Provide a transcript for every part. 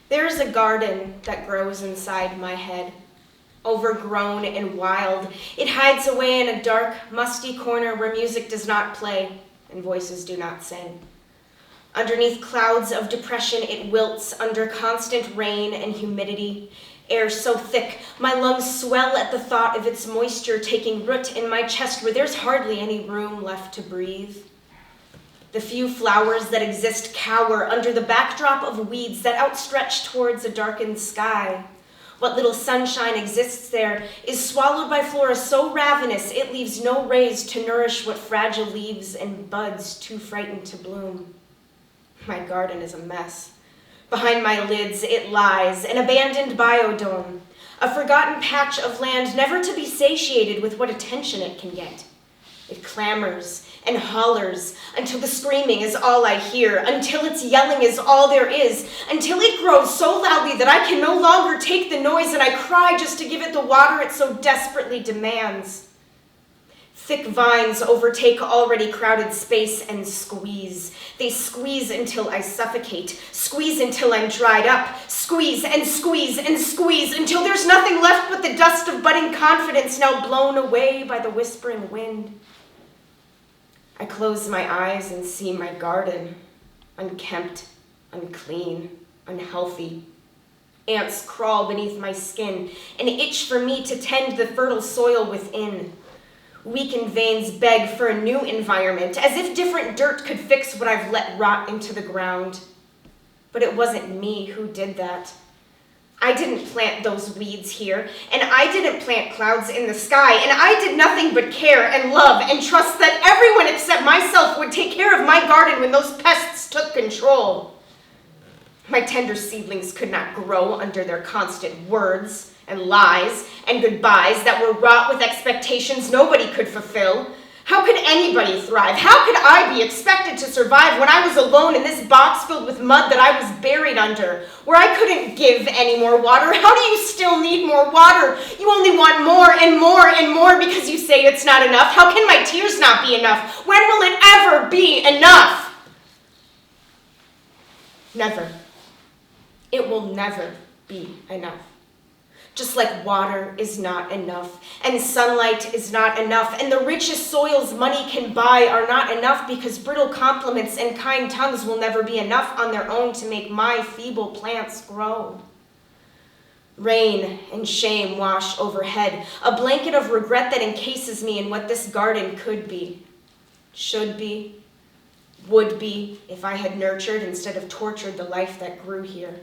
There is a garden that grows inside my head, overgrown and wild. It hides away in a dark, musty corner where music does not play and voices do not sing. Underneath clouds of depression, it wilts under constant rain and humidity. Air so thick, my lungs swell at the thought of its moisture taking root in my chest where there's hardly any room left to breathe. The few flowers that exist cower under the backdrop of weeds that outstretch towards a darkened sky. What little sunshine exists there is swallowed by flora so ravenous it leaves no rays to nourish what fragile leaves and buds too frightened to bloom. My garden is a mess. Behind my lids it lies, an abandoned biodome, a forgotten patch of land never to be satiated with what attention it can get. It clamors and hollers until the screaming is all I hear, until its yelling is all there is, until it grows so loudly that I can no longer take the noise and I cry just to give it the water it so desperately demands. Thick vines overtake already crowded space and squeeze. They squeeze until I suffocate, squeeze until I'm dried up, squeeze and squeeze and squeeze until there's nothing left but the dust of budding confidence now blown away by the whispering wind. I close my eyes and see my garden, unkempt, unclean, unhealthy. Ants crawl beneath my skin and itch for me to tend the fertile soil within. Weakened veins beg for a new environment, as if different dirt could fix what I've let rot into the ground. But it wasn't me who did that. I didn't plant those weeds here, and I didn't plant clouds in the sky, and I did nothing but care and love and trust that everyone except myself would take care of my garden when those pests took control. My tender seedlings could not grow under their constant words and lies and goodbyes that were wrought with expectations nobody could fulfill. How could anybody thrive? How could I be expected to survive when I was alone in this box filled with mud that I was buried under, where I couldn't give any more water? How do you still need more water? You only want more and more and more because you say it's not enough. How can my tears not be enough? When will it ever be enough? Never. It will never be enough. Just like water is not enough, and sunlight is not enough, and the richest soils money can buy are not enough because brittle compliments and kind tongues will never be enough on their own to make my feeble plants grow. Rain and shame wash overhead, a blanket of regret that encases me in what this garden could be, should be, would be if I had nurtured instead of tortured the life that grew here.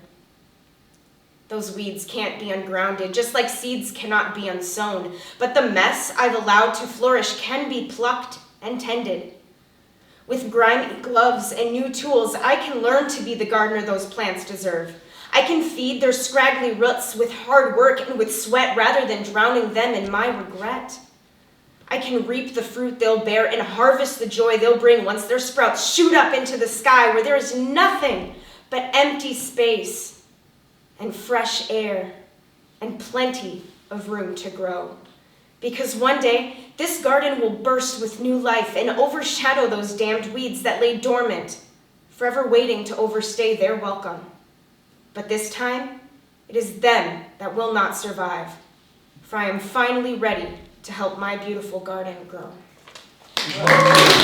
Those weeds can't be ungrounded, just like seeds cannot be unsown. But the mess I've allowed to flourish can be plucked and tended. With grimy gloves and new tools, I can learn to be the gardener those plants deserve. I can feed their scraggly roots with hard work and with sweat rather than drowning them in my regret. I can reap the fruit they'll bear and harvest the joy they'll bring once their sprouts shoot up into the sky where there is nothing but empty space and fresh air, and plenty of room to grow. Because one day, this garden will burst with new life and overshadow those damned weeds that lay dormant, forever waiting to overstay their welcome. But this time, it is them that will not survive, for I am finally ready to help my beautiful garden grow.